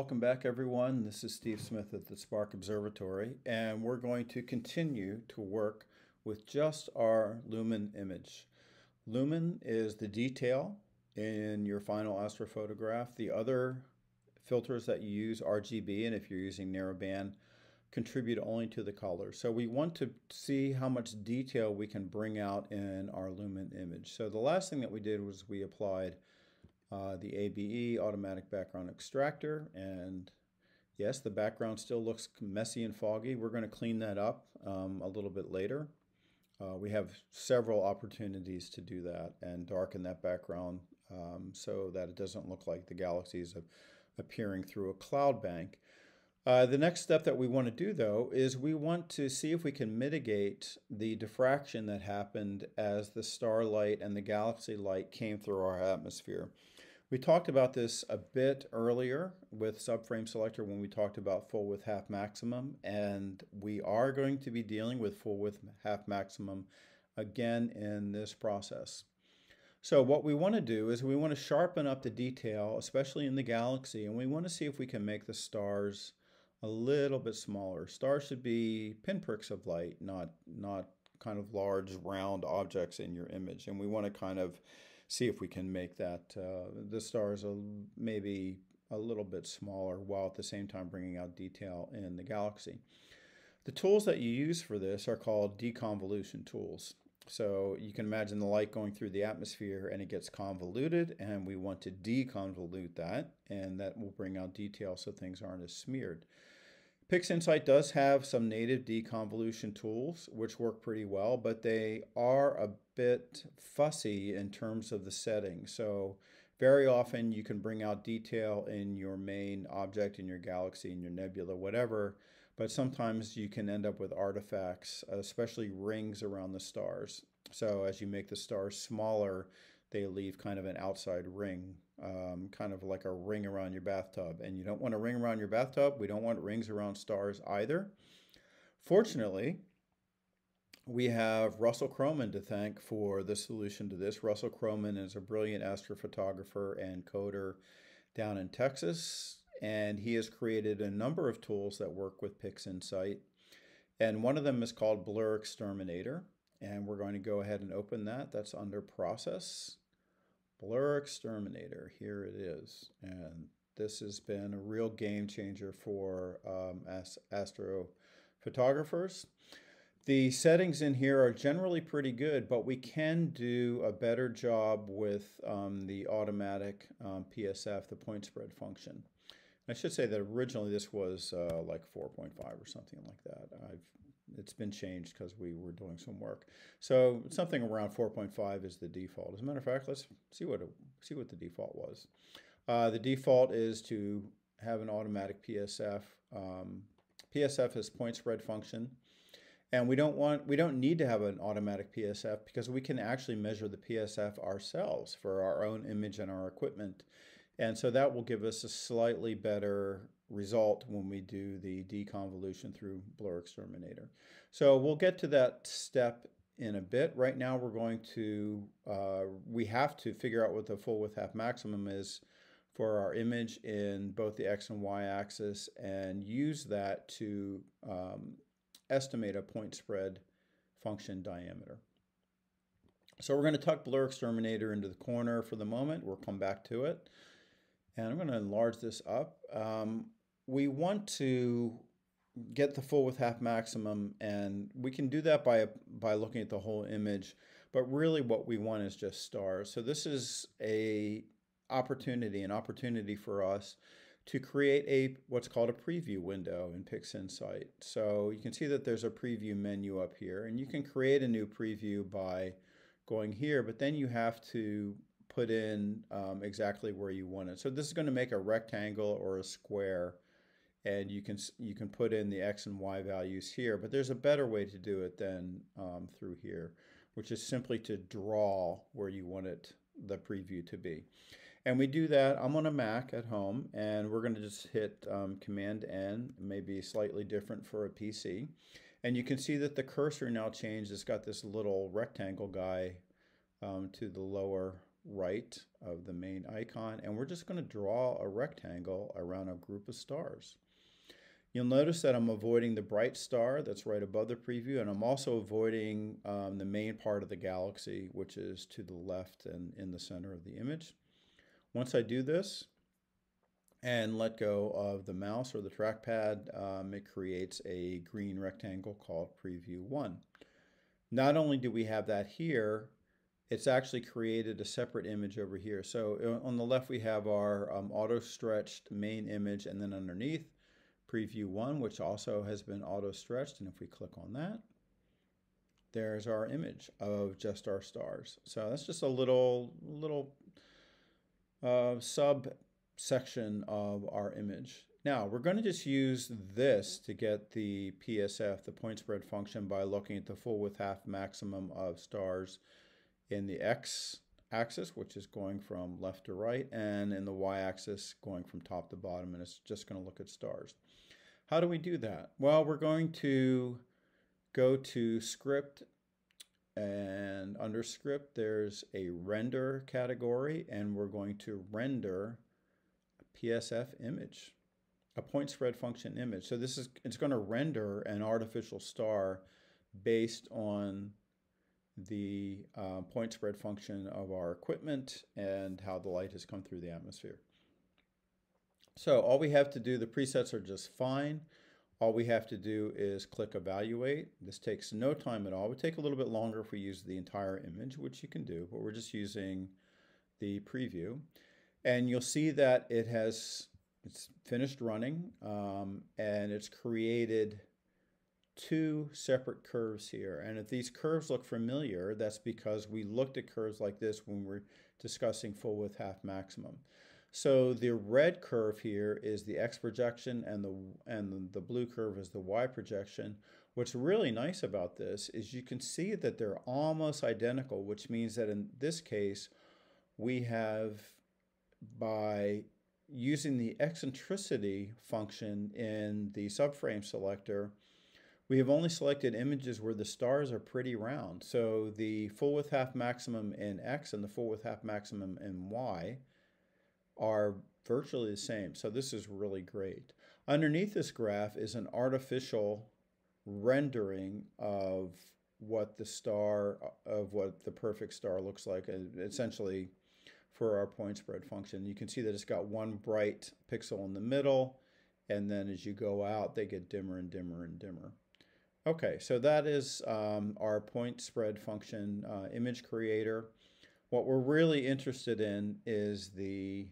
Welcome back, everyone. This is Steve Smith at the SPARQ Observatory, and we're going to continue to work with just our lumen image. Lumen is the detail in your final astrophotograph. The other filters that you use, RGB, and if you're using narrowband, contribute only to the color. So we want to see how much detail we can bring out in our lumen image. So the last thing that we did was we applied the ABE, automatic background extractor, and yes, the background still looks messy and foggy. We're going to clean that up a little bit later. We have several opportunities to do that and darken that background so that it doesn't look like the galaxies are appearing through a cloud bank. The next step that we want to do, though, is we want to see if we can mitigate the diffraction that happened as the starlight and the galaxy light came through our atmosphere. We talked about this a bit earlier with subframe selector when we talked about full width half maximum, and we are going to be dealing with full width half maximum again in this process. So what we want to do is we want to sharpen up the detail, especially in the galaxy, and we want to see if we can make the stars a little bit smaller. Stars should be pinpricks of light, not kind of large round objects in your image, and we want to kind of see if we can make that the stars maybe a little bit smaller while at the same time bringing out detail in the galaxy. The tools that you use for this are called deconvolution tools. So you can imagine the light going through the atmosphere and it gets convoluted, and we want to deconvolute that, and that will bring out detail so things aren't as smeared. PixInsight does have some native deconvolution tools which work pretty well, but they are a bit fussy in terms of the settings. So very often you can bring out detail in your main object, in your galaxy, in your nebula, whatever, but sometimes you can end up with artifacts, especially rings around the stars. So as you make the stars smaller, they leave kind of an outside ring, kind of like a ring around your bathtub. And you don't want a ring around your bathtub. We don't want rings around stars either. Fortunately, we have Russell Croman to thank for the solution to this. Russell Croman is a brilliant astrophotographer and coder down in Texas, and he has created a number of tools that work with PixInsight. And one of them is called BlurXTerminator, and we're going to go ahead and open that. That's under Process. BlurXTerminator, here it is. And this has been a real game changer for astrophotographers. The settings in here are generally pretty good, but we can do a better job with the automatic PSF, the point spread function. I should say that originally this was like 4.5 or something like that. It's been changed because we were doing some work. So something around 4.5 is the default. As a matter of fact, let's see what the default was. The default is to have an automatic PSF. PSF is point spread function. And we don't need to have an automatic PSF because we can actually measure the PSF ourselves for our own image and our equipment. And so that will give us a slightly better result when we do the deconvolution through BlurXTerminator. So we'll get to that step in a bit. Right now we're going to, we have to figure out what the full width half maximum is for our image in both the X and Y axis and use that to estimate a point spread function diameter. So we're going to tuck BlurXTerminator into the corner for the moment. We'll come back to it. And I'm going to enlarge this up. We want to get the full width half maximum, and we can do that by looking at the whole image. But really what we want is just stars. So this is an opportunity for us to create what's called a preview window in PixInsight. So you can see that there's a preview menu up here, and you can create a new preview by going here, but then you have to put in exactly where you want it. So this is going to make a rectangle or a square, and you can put in the X and Y values here, but there's a better way to do it than through here, which is simply to draw where you want the preview to be. And we do that. I'm on a Mac at home, and we're going to just hit Command N. It may be slightly different for a PC. And you can see that the cursor now changed. It's got this little rectangle guy to the lower right. of the main icon, and we're just going to draw a rectangle around a group of stars. You'll notice that I'm avoiding the bright star that's right above the preview, and I'm also avoiding the main part of the galaxy, which is to the left and in the center of the image. Once I do this and let go of the mouse or the trackpad, it creates a green rectangle called Preview 1. Not only do we have that here, it's actually created a separate image over here. So on the left we have our auto-stretched main image, and then underneath Preview 1, which also has been auto-stretched, and if we click on that, there's our image of just our stars. So that's just a little subsection of our image. Now we're going to just use this to get the PSF, the point spread function, by looking at the full width half maximum of stars in the x-axis, which is going from left to right, and in the y-axis going from top to bottom, and it's just going to look at stars. How do we do that? Well, we're going to go to Script, and under Script there's a Render category, and we're going to render a PSF image, a point spread function image. So it's going to render an artificial star based on the point spread function of our equipment and how the light has come through the atmosphere. So all we have to do, the presets are just fine. All we have to do is click Evaluate. This takes no time at all. It would take a little bit longer if we use the entire image, which you can do, but we're just using the preview. And you'll see that it's finished running, and it's created two separate curves here. And if these curves look familiar, that's because we looked at curves like this when we're discussing full width half maximum. So the red curve here is the X projection, and the blue curve is the Y projection. What's really nice about this is you can see that they're almost identical, which means that in this case we have, by using the eccentricity function in the subframe selector, we have only selected images where the stars are pretty round. So the full width half maximum in X and the full width half maximum in Y are virtually the same. So this is really great. Underneath this graph is an artificial rendering of what the perfect star looks like, essentially for our point spread function. You can see that it's got one bright pixel in the middle, and then as you go out they get dimmer and dimmer and dimmer. Okay, so that is our point spread function image creator. What we're really interested in is the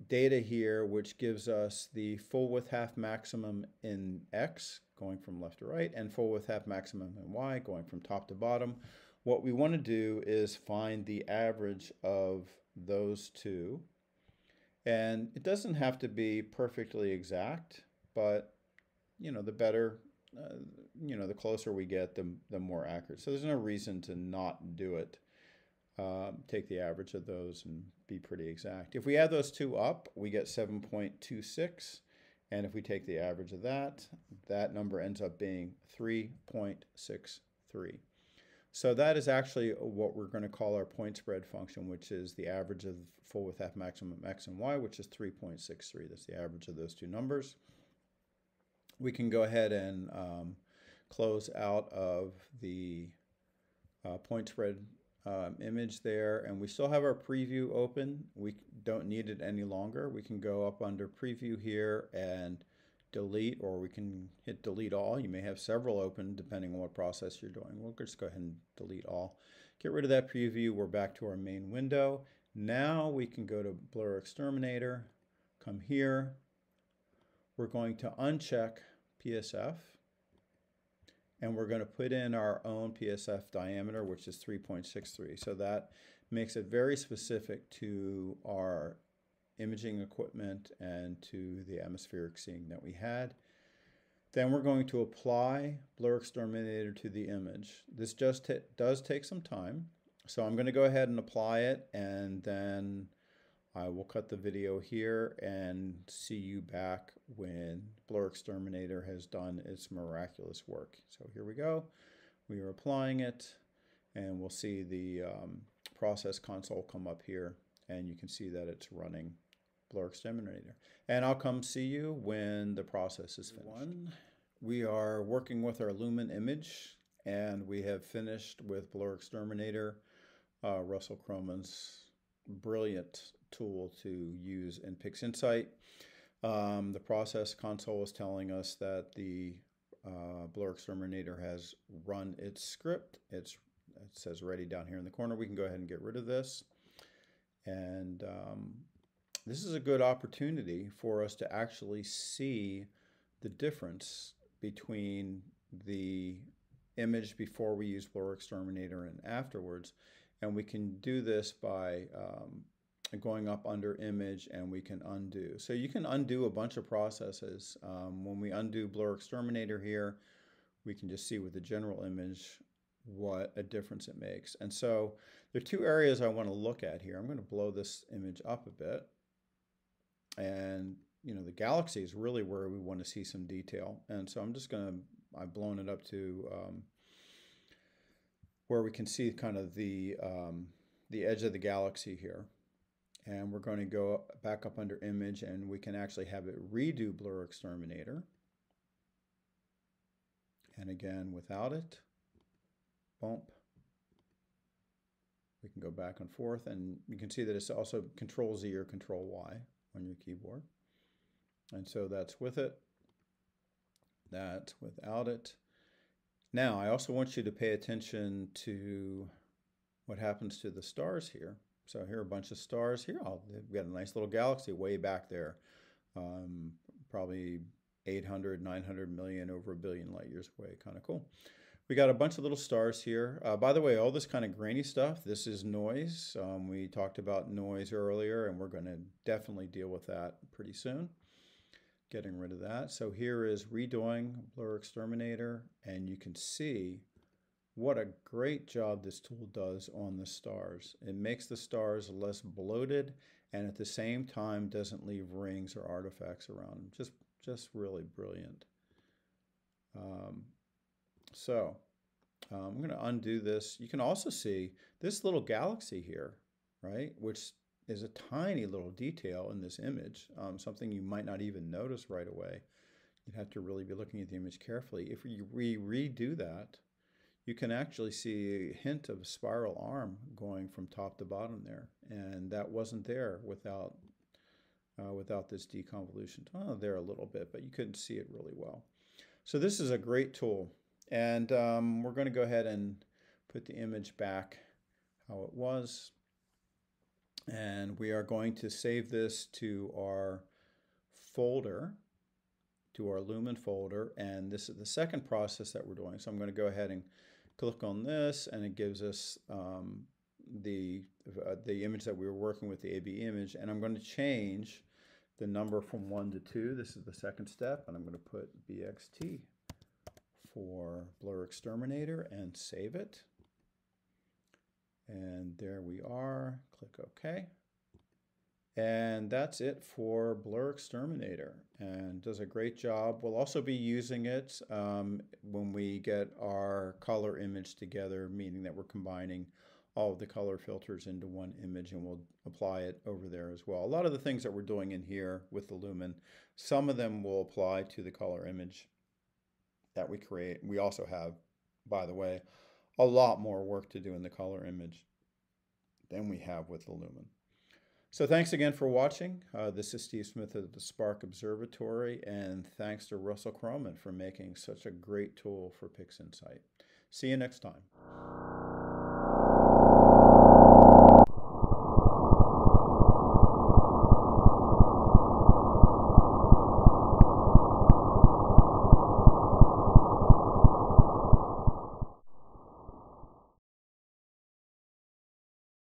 data here, which gives us the full width half maximum in X, going from left to right, and full width half maximum in Y, going from top to bottom. What we want to do is find the average of those two. And it doesn't have to be perfectly exact, but the better, the closer we get, the more accurate. So there's no reason to not do it. Take the average of those and be pretty exact. If we add those two up, we get 7.26. And if we take the average of that, that number ends up being 3.63. So that is actually what we're going to call our point spread function, which is the average of full width half maximum X and Y, which is 3.63. That's the average of those two numbers. We can go ahead and close out of the point spread image there, and we still have our preview open. We don't need it any longer. We can go up under preview here and delete, or we can hit delete all. You may have several open depending on what process you're doing. We'll just go ahead and delete all. Get rid of that preview. We're back to our main window. Now we can go to BlurXTerminator, come here. We're going to uncheck PSF, and we're going to put in our own PSF diameter, which is 3.63. So that makes it very specific to our imaging equipment and to the atmospheric seeing that we had. Then we're going to apply BlurXTerminator to the image. This just does take some time, so I'm going to go ahead and apply it, and then I will cut the video here and see you back when BlurXTerminator has done its miraculous work. So here we go. We are applying it, and we'll see the process console come up here, and you can see that it's running BlurXTerminator. And I'll come see you when the process is finished. We are working with our Lumen image, and we have finished with BlurXTerminator, Russell Croman's brilliant tool to use in PixInsight. The process console is telling us that the BlurXTerminator has run its script. It says ready down here in the corner. We can go ahead and get rid of this. And this is a good opportunity for us to actually see the difference between the image before we use BlurXTerminator and afterwards. And we can do this by going up under image, and we can undo. So you can undo a bunch of processes. When we undo BlurXTerminator here, we can just see with the general image what a difference it makes. And so there are two areas I want to look at here. I'm going to blow this image up a bit. And you know, the galaxy is really where we want to see some detail. And so I'm just going to, I've blown it up to where we can see kind of the edge of the galaxy here. And we're going to go back up under image, and we can actually have it redo BlurXTerminator. And again, without it, bump. We can go back and forth, and you can see that it's also Control-Z or Control-Y on your keyboard. And so that's with it, that's without it. Now, I also want you to pay attention to what happens to the stars here. So here are a bunch of stars here. We've got a nice little galaxy way back there, probably 800, 900 million, over 1 billion light years away. Kind of cool. We got a bunch of little stars here. By the way, all this kind of grainy stuff, this is noise. We talked about noise earlier, and we're going to definitely deal with that pretty soon. Getting rid of that. So here is redoing BlurXTerminator, and you can see what a great job this tool does on the stars. It makes the stars less bloated, and at the same time doesn't leave rings or artifacts around them. Just really brilliant. I'm going to undo this. You can also see this little galaxy here, right, which is a tiny little detail in this image, something you might not even notice right away. You'd have to really be looking at the image carefully. If we redo that, you can actually see a hint of a spiral arm going from top to bottom there, and that wasn't there without this deconvolution. Oh, there a little bit, but you couldn't see it really well. So this is a great tool, and we're going to go ahead and put the image back how it was, and we are going to save this to our folder, to our Lumen folder, and this is the second process that we're doing. So I'm going to go ahead and click on this, and it gives us the image that we were working with, the AB image, and I'm going to change the number from 1 to 2. This is the second step, and I'm going to put BXT for BlurXTerminator and save it. And there we are. Click OK. And that's it for BlurXTerminator, and does a great job. We'll also be using it when we get our color image together, meaning that we're combining all of the color filters into one image, and we'll apply it over there as well. A lot of the things that we're doing in here with the Lumen, some of them will apply to the color image that we create. We also have, by the way, a lot more work to do in the color image than we have with the Lumen. So thanks again for watching. This is Steve Smith of the SPARQ Observatory, and thanks to Russell Croman for making such a great tool for PixInsight. See you next time.